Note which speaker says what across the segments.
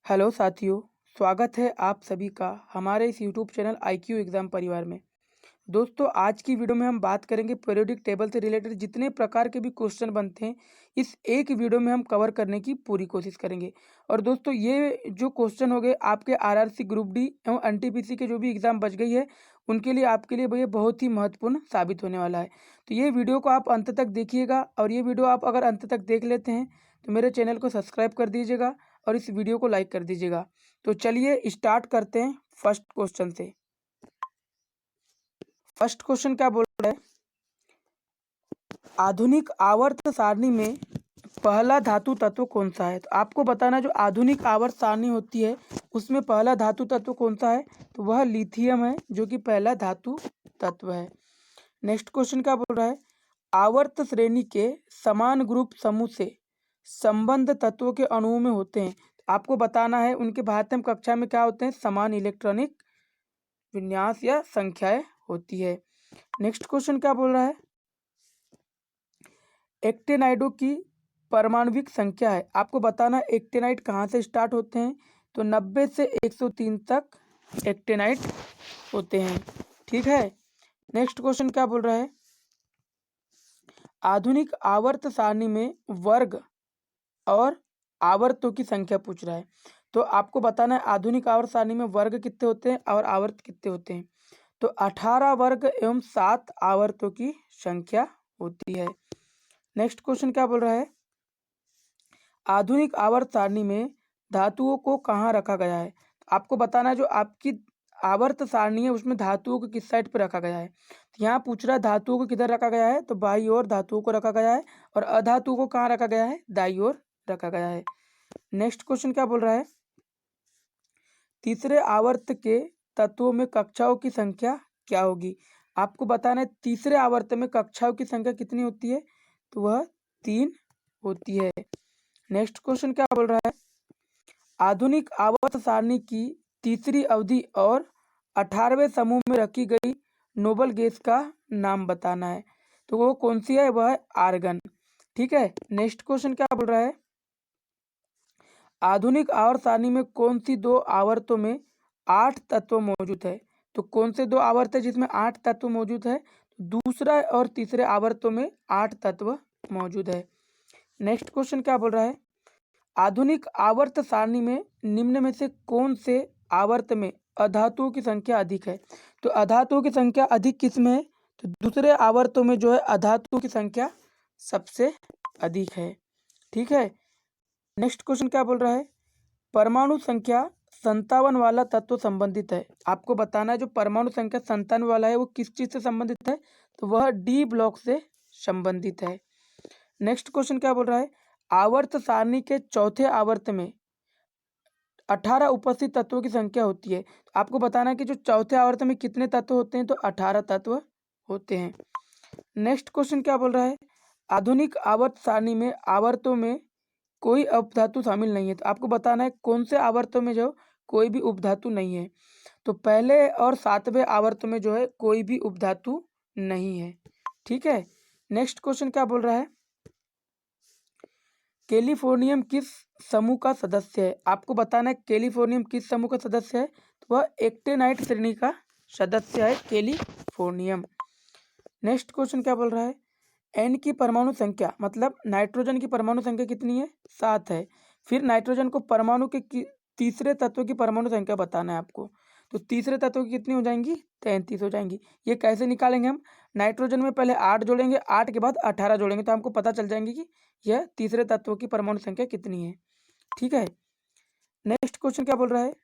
Speaker 1: Hello साथियों, स्वागत है आप सभी का हमारे इस यूट्यूब चैनल IQ एग्ज़ाम परिवार में। दोस्तों, आज की वीडियो में हम बात करेंगे पीरियोडिक टेबल से रिलेटेड जितने प्रकार के भी क्वेश्चन बनते हैं, इस एक वीडियो में हम कवर करने की पूरी कोशिश करेंगे। और दोस्तों, ये जो क्वेश्चन हो गए आपके RRC ग्रुप डी एवं NTPC के जो भी एग्ज़ाम बच गई है, उनके लिए आपके लिए भैया बहुत ही महत्वपूर्ण साबित होने वाला है। तो ये वीडियो को आप अंत तक देखिएगा और ये वीडियो आप अगर अंत तक देख लेते हैं तो मेरे चैनल को सब्सक्राइब कर दीजिएगा और इस वीडियो को लाइक कर दीजिएगा। तो चलिए स्टार्ट करते हैं फर्स्ट क्वेश्चन से। फर्स्ट क्वेश्चन क्या बोल रहा है? आधुनिक आवर्त सारणी में पहला धातु तत्व कौन सा है? तो आपको बताना है जो आधुनिक आवर्त सारणी होती है उसमें पहला धातु तत्व कौन सा है? तो वह लिथियम है, जो कि पहला धातु तत्व है। नेक्स्ट क्वेश्चन क्या बोल रहा है? आवर्त श्रेणी के समान ग्रुप समूह से संबंध तत्वों के अणुओं में होते हैं। आपको बताना है उनके भाषात्मक कक्षा में क्या होते हैं? समान इलेक्ट्रॉनिक विन्यास या संख्याएं होती है। नेक्स्ट क्वेश्चन क्या बोल रहा है? एक्टेनाइडों की परमाणविक संख्या है। आपको बताना है एक्टेनाइड कहाँ से स्टार्ट होते हैं? तो 90 से 103 तक एक्टेनाइड होते हैं। ठीक है। नेक्स्ट क्वेश्चन क्या बोल रहा है? आधुनिक आवर्त सारणी में वर्ग और आवर्तों की संख्या पूछ रहा है। तो आपको बताना है आधुनिक आवर्त सारणी में वर्ग कितने होते हैं और आवर्त कितने होते हैं। तो 18 वर्ग एवं 7 आवर्तों की संख्या होती है। नेक्स्ट क्वेश्चन क्या बोल रहा है? आधुनिक आवर्त सारणी में धातुओं को कहाँ रखा गया है? आपको बताना है जो आपकी आवर्त सारणी है उसमें धातुओं को किस साइड पर रखा गया है। तो यहाँ पूछ रहा है धातुओं को किधर रखा गया है? तो बाई ओर धातुओं को रखा गया है और अधातुओं को कहाँ रखा गया है? दाई ओर रखा गया है। नेक्स्ट क्वेश्चन क्या बोल रहा है? तीसरे आवर्त के तत्वों में कक्षाओं की संख्या क्या होगी? आपको बताना है तीसरे आवर्त में कक्षाओं की संख्या कितनी होती है? तो वह 3 होती है। नेक्स्ट क्वेश्चन क्या बोल रहा है? आधुनिक आवर्त सारणी की तीसरी अवधि और 18वें समूह में रखी गई नोबल गैस का नाम बताना है। तो वो कौन सी है? वह है आर्गन। ठीक है। नेक्स्ट क्वेश्चन क्या बोल रहा है? आधुनिक आवर्त सारणी में कौन सी दो आवर्तों में 8 तत्व मौजूद है? तो कौन से दो आवर्त है जिसमें 8 तत्व मौजूद है? दूसरा और तीसरे आवर्तों में 8 तत्व मौजूद है। नेक्स्ट क्वेश्चन क्या बोल रहा है? आधुनिक आवर्त सारणी में निम्न में से कौन से आवर्त में अधातुओं की संख्या अधिक है? तो अधातुओं की संख्या अधिक किस में है? तो दूसरे आवर्तों में जो है अधातुओं की संख्या सबसे अधिक है। ठीक है। नेक्स्ट क्वेश्चन क्या बोल रहा है? परमाणु संख्या 57 वाला तत्व संबंधित है। आपको बताना है जो परमाणु संख्या 57 वाला है वो किस चीज से संबंधित है? तो वह डी ब्लॉक से संबंधित है। नेक्स्ट क्वेश्चन क्या बोल रहा है? आवर्त सारणी के चौथे आवर्त में 18 उपस्थित तत्वों की संख्या होती है। तो आपको बताना है कि जो चौथे आवर्त में कितने तत्व होते हैं? तो 18 तत्व होते हैं। नेक्स्ट क्वेश्चन क्या बोल रहा है? आधुनिक आवर्त सारणी में आवर्तों में कोई उपधातु शामिल नहीं है। तो आपको बताना है कौन से आवर्तों में जो कोई भी उपधातु नहीं है। तो पहले और 7वें आवर्त में जो है कोई भी उपधातु नहीं है। ठीक है। नेक्स्ट क्वेश्चन क्या बोल रहा है? कैलिफोर्नियम किस समूह का सदस्य है? आपको बताना है कैलिफोर्नियम किस समूह का सदस्य है? तो वह एक्टेनाइट श्रेणी का सदस्य है कैलिफोर्नियम। नेक्स्ट क्वेश्चन क्या बोल रहा है? एन की परमाणु संख्या मतलब नाइट्रोजन की परमाणु संख्या कितनी है? 7 है। फिर नाइट्रोजन को परमाणु के तीसरे तत्व की परमाणु संख्या बताना है आपको। तो तीसरे तत्व की कितनी हो जाएंगी? 33 हो जाएंगी। ये कैसे निकालेंगे हम? नाइट्रोजन में पहले 8 जोड़ेंगे, 8 के बाद 18 जोड़ेंगे तो हमको पता चल जाएंगे कि यह तीसरे तत्व की परमाणु संख्या कितनी है। ठीक है। नेक्स्ट क्वेश्चन क्या बोल रहा है?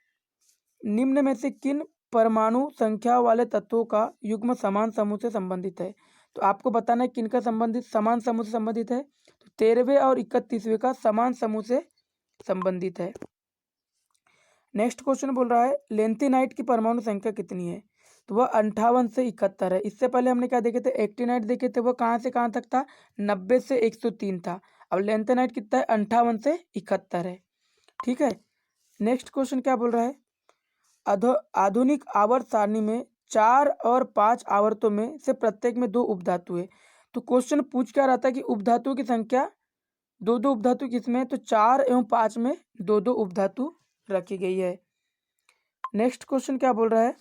Speaker 1: निम्न में से किन परमाणु संख्या वाले तत्वों का युग्म समान समूह से संबंधित है? तो आपको बताना है किनका संबंधित समान समूह से संबंधित है। तो 13वें और 31वें का समान समूह से संबंधित है। नेक्स्ट क्वेश्चन बोल रहा है लेंथेनाइट की परमाणु संख्या कितनी है? तो वह 58 से 71 है। इससे पहले हमने क्या देखे थे? एक्टिनाइट देखे थे, वह कहाँ से कहाँ तक था? 90 से 103 था। अब लेंथेनाइट कितना है? 58 से 71 है। ठीक है। नेक्स्ट क्वेश्चन क्या बोल रहा है? आधुनिक आवर्त सारणी में 4 और 5 आवर्तों में से प्रत्येक में 2 उपधातु है। तो क्वेश्चन पूछ क्या रहा था कि उपधातुओं की संख्या 2-2 उपधातु किसमें है? तो 4 एवं 5 में 2-2 उपधातु रखी गई है। नेक्स्ट क्वेश्चन क्या बोल रहा है,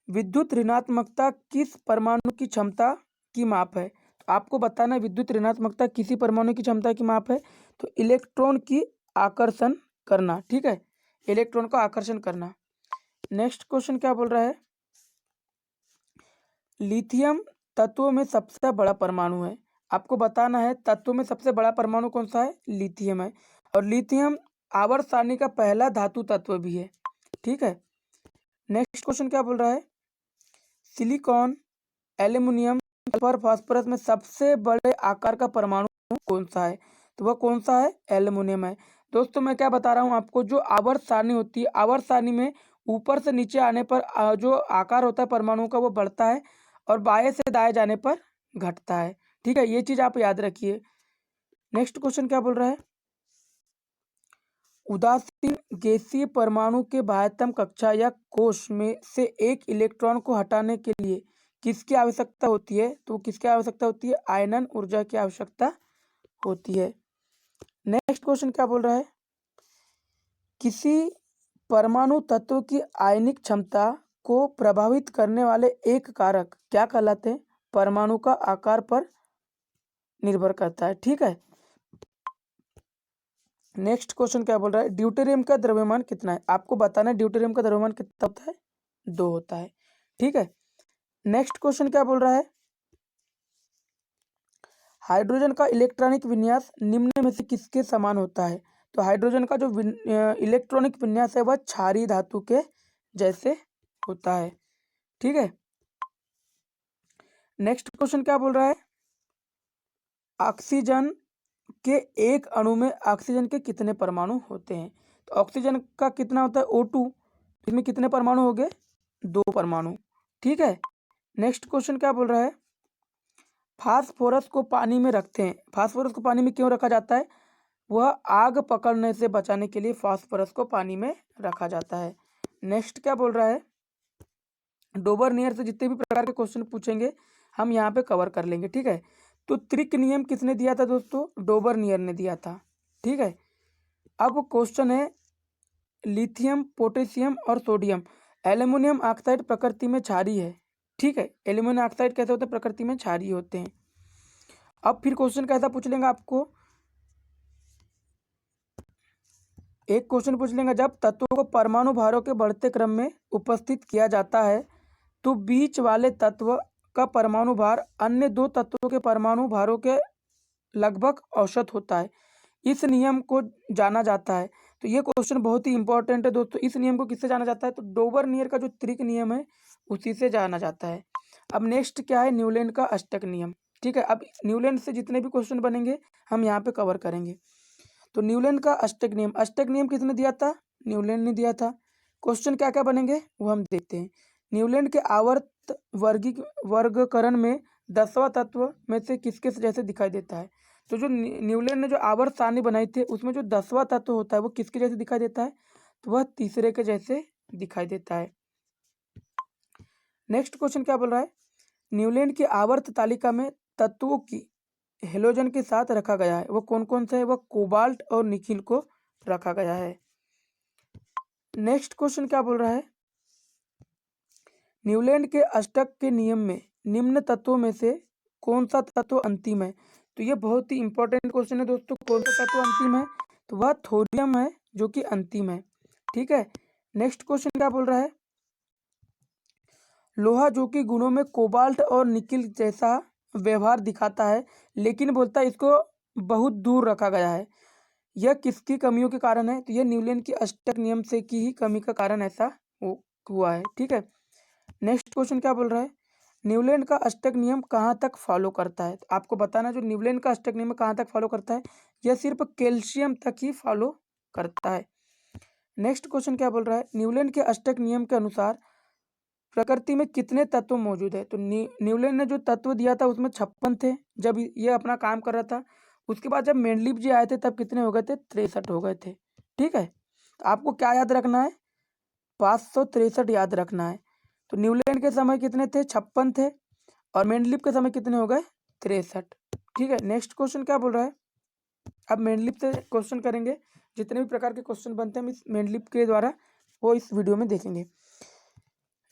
Speaker 1: विद्युत ऋणात्मकता किस परमाणु की क्षमता की माप है। तो आपको बताना है विद्युत ऋणात्मकता किसी परमाणु की क्षमता की माप है, तो इलेक्ट्रॉन की आकर्षण करना, ठीक है, इलेक्ट्रॉन का आकर्षण करना। नेक्स्ट क्वेश्चन क्या बोल रहा है, लिथियम तत्वों में सबसे बड़ा परमाणु है। आपको बताना है तत्वों में सबसे बड़ा परमाणु कौन सा है, लिथियम है। और लिथियम आवर्त सारणी का पहला धातु तत्व भी है, ठीक है। नेक्स्ट क्वेश्चन क्या बोल रहा है, सिलिकॉन, एल्यूमिनियम, सल्फर, फास्फोरस में सबसे बड़े आकार का परमाणु कौन सा है। तो वह कौन सा है, एल्यूमिनियम है। दोस्तों मैं क्या बता रहा हूँ आपको, जो आवर्त सारणी होती है, आवर्त सारणी में ऊपर से नीचे आने पर जो आकार होता है परमाणु का वो बढ़ता है और बाएं से दाएं जाने पर घटता है, ठीक है, ये चीज आप याद रखिए। नेक्स्ट क्वेश्चन क्या बोल रहा है, उदासीन गैसीय परमाणु के बाह्यतम कक्षा या कोश में से एक इलेक्ट्रॉन को हटाने के लिए किसकी आवश्यकता होती है। तो किसकी आवश्यकता होती है, आयनन ऊर्जा की आवश्यकता होती है। नेक्स्ट क्वेश्चन क्या बोल रहा है, किसी परमाणु तत्व की आयनिक क्षमता को प्रभावित करने वाले एक कारक क्या कहलाते हैं, परमाणु का आकार पर निर्भर करता है, ठीक है। नेक्स्ट क्वेश्चन क्या बोल रहा है, ड्यूटेरियम का द्रव्यमान कितना है। आपको बताना है ड्यूटेरियम का द्रव्यमान कितना होता है, 2 होता है, ठीक है। नेक्स्ट क्वेश्चन क्या बोल रहा है, हाइड्रोजन का इलेक्ट्रॉनिक विन्यास निम्न में से किसके समान होता है। तो हाइड्रोजन का जो इलेक्ट्रॉनिक विन्यास है वह क्षारीय धातु के जैसे होता है, ठीक है। नेक्स्ट क्वेश्चन क्या बोल रहा है, ऑक्सीजन के एक अणु में ऑक्सीजन के कितने परमाणु होते हैं। तो ऑक्सीजन का कितना होता है, O2, इसमें कितने परमाणु हो गए, 2 परमाणु, ठीक है। नेक्स्ट क्वेश्चन क्या बोल रहा है, फास्फोरस को पानी में रखते हैं, फास्फोरस को पानी में क्यों रखा जाता है, वह आग पकड़ने से बचाने के लिए फास्फोरस को पानी में रखा जाता है। नेक्स्ट क्या बोल रहा है, डोबरनियर से जितने भी प्रकार के क्वेश्चन पूछेंगे हम यहाँ पे कवर कर लेंगे, ठीक है। तो त्रिक नियम किसने दिया था दोस्तों, डोबरनियर ने दिया था, ठीक है। अब क्वेश्चन है, लिथियम, पोटेशियम और सोडियम, एल्यूमिनियम ऑक्साइड प्रकृति में क्षारीय है, ठीक है। एल्यूमिनियम ऑक्साइड कैसे होते हैं, प्रकृति में क्षारीय होते हैं। अब फिर क्वेश्चन कैसा पूछ लेंगे आपको, एक क्वेश्चन पूछ लेंगे, जब तत्वों को परमाणु भारों के बढ़ते क्रम में उपस्थित किया जाता है तो बीच वाले तत्व का परमाणु भार अन्य 2 तत्वों के परमाणु भारों के लगभग औसत होता है। इस नियम को जाना जाता है। तो ये क्वेश्चन बहुत ही इंपॉर्टेंट है दोस्तों। इस नियम को किससे जाना जाता है, तो डोबरनियर का जो त्रिक नियम है उसी से जाना जाता है। अब नेक्स्ट क्या है, न्यूलैंड का अष्टक नियम, ठीक है। अब न्यूलैंड से जितने भी क्वेश्चन बनेंगे हम यहाँ पे कवर करेंगे। तो न्यूलैंड का अष्टक नियम, अष्टक नियम किसने दिया था, न्यूलैंड ने दिया था। क्वेश्चन क्या क्या बनेंगे वो हम देखते हैं। न्यूलैंड के आवर्त वर्गीकरण में 10वां तत्व में से किसके जैसे दिखाई देता है। तो जो न्यूलैंड ने जो आवर्त सारणी बनाई थी उसमें जो 10वां तत्व होता है वो किसके जैसे दिखाई देता है, तो वह तीसरे के जैसे दिखाई देता है। नेक्स्ट क्वेश्चन क्या बोल रहा है, न्यूलैंड की आवर्त तालिका में तत्वों की हेलोजन के साथ रखा गया है, वो कौन कौन सा है, वह कोबाल्ट और निकिल को रखा गया है। नेक्स्ट क्वेश्चन क्या बोल रहा है, न्यूलैंड के अष्टक के नियम में निम्न तत्वों में से कौन सा तत्व अंतिम है। तो ये बहुत ही इंपॉर्टेंट क्वेश्चन है दोस्तों, कौन सा तत्व अंतिम है, तो वह थोरियम है जो कि अंतिम है, ठीक है। नेक्स्ट क्वेश्चन क्या बोल रहा है, लोहा जो कि गुणों में कोबाल्ट और निकिल जैसा व्यवहार दिखाता है लेकिन बोलता है इसको बहुत दूर रखा गया है, यह किसकी कमियों के कारण है, तो यह न्यूलैंड की अष्टक नियम से की ही कमी का कारण ऐसा हुआ है, ठीक है। नेक्स्ट क्वेश्चन क्या बोल रहा है, न्यूलैंड का अष्टक नियम कहाँ तक फॉलो करता है। तो आपको बताना जो न्यूलैंड का अष्टक नियम कहाँ तक फॉलो करता है, यह सिर्फ कैल्शियम तक ही फॉलो करता है। नेक्स्ट क्वेश्चन क्या बोल रहा है, न्यूलैंड के अष्टक नियम के अनुसार प्रकृति में कितने तत्व मौजूद है। तो न्यूलैंड ने जो तत्व दिया था उसमें 56 थे जब ये अपना काम कर रहा था। उसके बाद जब मेंडलीव जी आए थे तब कितने हो गए थे, 63 हो गए थे, ठीक है। तो आपको क्या याद रखना है, 563 याद रखना है। तो न्यूलैंड के समय कितने थे, 56 थे, और मेंडलीव के समय कितने हो गए, 63, ठीक है। नेक्स्ट क्वेश्चन क्या बोल रहा है, अब मेंडलीव से क्वेश्चन करेंगे जितने भी प्रकार के क्वेश्चन बनते हैं हम इस मेंडलीव के द्वारा वो इस वीडियो में देखेंगे।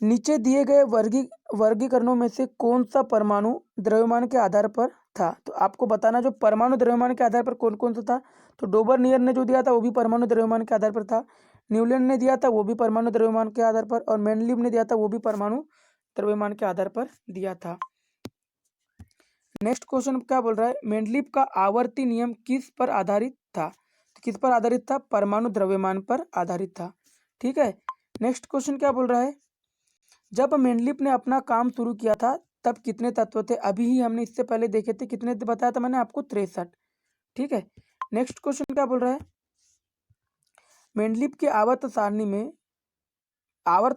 Speaker 1: नीचे दिए गए वर्गीकरणों में से कौन सा परमाणु द्रव्यमान के आधार पर था? तो आपको बताना जो परमाणु द्रव्यमान के आधार पर कौन कौन सा था। तो डोबरनियर ने जो दिया था वो भी परमाणु द्रव्यमान के आधार पर था, न्यूलैंड ने दिया था वो भी परमाणु द्रव्यमान के आधार पर, और मेंडलीव ने दिया था वो भी परमाणु द्रव्यमान के आधार पर दिया था। नेक्स्ट क्वेश्चन क्या बोल रहा है, मेंडलीव का आवर्ती नियम किस पर आधारित था? तो किस पर आधारित था? परमाणु द्रव्यमान पर आधारित था। ठीक है। नेक्स्ट क्वेश्चन क्या बोल रहा है, जब मेंडलीव ने अपना काम शुरू किया था तब कितने तत्व थे? अभी ही हमने इससे पहले देखे थे, कितने बताया था मैंने आपको? 63। ठीक है। नेक्स्ट क्वेश्चन क्या बोल रहा है, मेंडलीव की आवर्त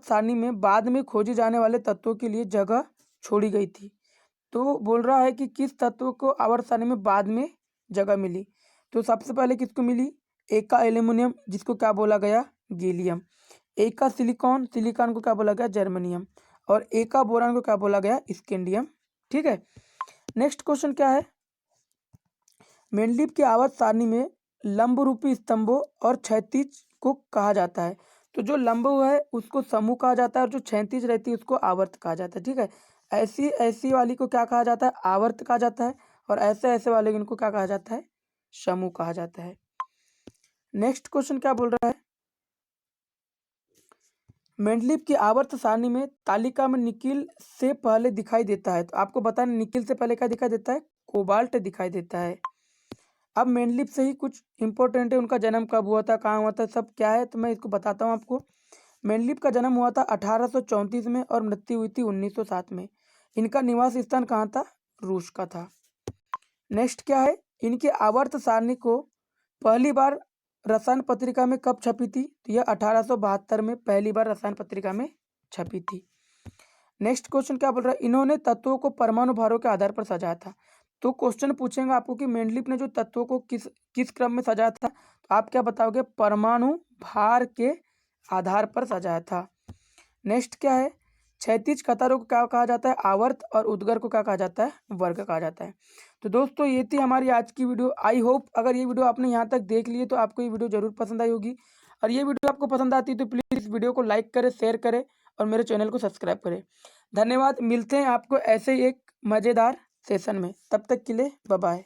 Speaker 1: सारणी में बाद में खोजे जाने वाले तत्वों के लिए जगह छोड़ी गई थी। तो बोल रहा है कि किस तत्व को आवर्त सारणी में बाद में जगह मिली? तो सबसे पहले किसको मिली? एक का एल्यूमिनियम, जिसको क्या बोला गया? गैलियम। एक का सिलिकॉन को क्या बोला गया? जर्मेनियम। और एक का बोरान को क्या बोला गया? स्कैंडियम। ठीक है। नेक्स्ट क्वेश्चन क्या है, मेंडलीव की आवर्त सारणी में लंब रूपी स्तंभों और क्षैतिज को कहा जाता है। तो जो लंब है उसको समूह कहा जाता है, और जो क्षैतिज रहती है उसको आवर्त कहा जाता है। ठीक है। ऐसी वाली को क्या कहा जाता है? आवर्त कहा जाता है, और ऐसे वाले इनको क्या कहा जाता है? समूह कहा जाता है। नेक्स्ट क्वेश्चन क्या बोल रहा है, मेंडलीव की आवर्त सारणी में तालिका में निकिल से पहले दिखाई देता है। तो आपको बताना निकिल से पहले क्या दिखाई देता है? कोबाल्ट दिखाई देता है। अब मेंडलीव से ही कुछ इंपॉर्टेंट है, उनका जन्म कब हुआ था, कहाँ हुआ था, सब क्या है, तो मैं इसको बताता हूँ आपको। मेंडलीव का जन्म हुआ था 1834 में और मृत्यु हुई थी 1907 में। इनका निवास स्थान कहाँ था? रूस का था। नेक्स्ट क्या है, इनकी आवर्त सारणी को पहली बार रसायन पत्रिका में कब छपी थी? तो यह 1872 में पहली बार रसायन पत्रिका में छपी थी। नेक्स्ट क्वेश्चन क्या बोल रहा है, इन्होंने तत्वों को परमाणु भारों के आधार पर सजाया था। तो क्वेश्चन पूछेंगे आपको कि मेंडलीव ने जो तत्वों को किस क्रम में सजाया था, तो आप क्या बताओगे? परमाणु भार के आधार पर सजाया था। नेक्स्ट क्या है, क्षैतिज कतारों को क्या कहा जाता है? आवर्त। और उद्गर को क्या कहा जाता है? वर्ग कहा जाता है। तो दोस्तों ये थी हमारी आज की वीडियो। आई होप अगर ये वीडियो आपने यहाँ तक देख ली तो आपको ये वीडियो जरूर पसंद आई होगी, और ये वीडियो आपको पसंद आती है तो प्लीज़ इस वीडियो को लाइक करें, शेयर करें, और मेरे चैनल को सब्सक्राइब करें। धन्यवाद। मिलते हैं आपको ऐसे ही एक मज़ेदार सेशन में, तब तक के लिए बाय बाय।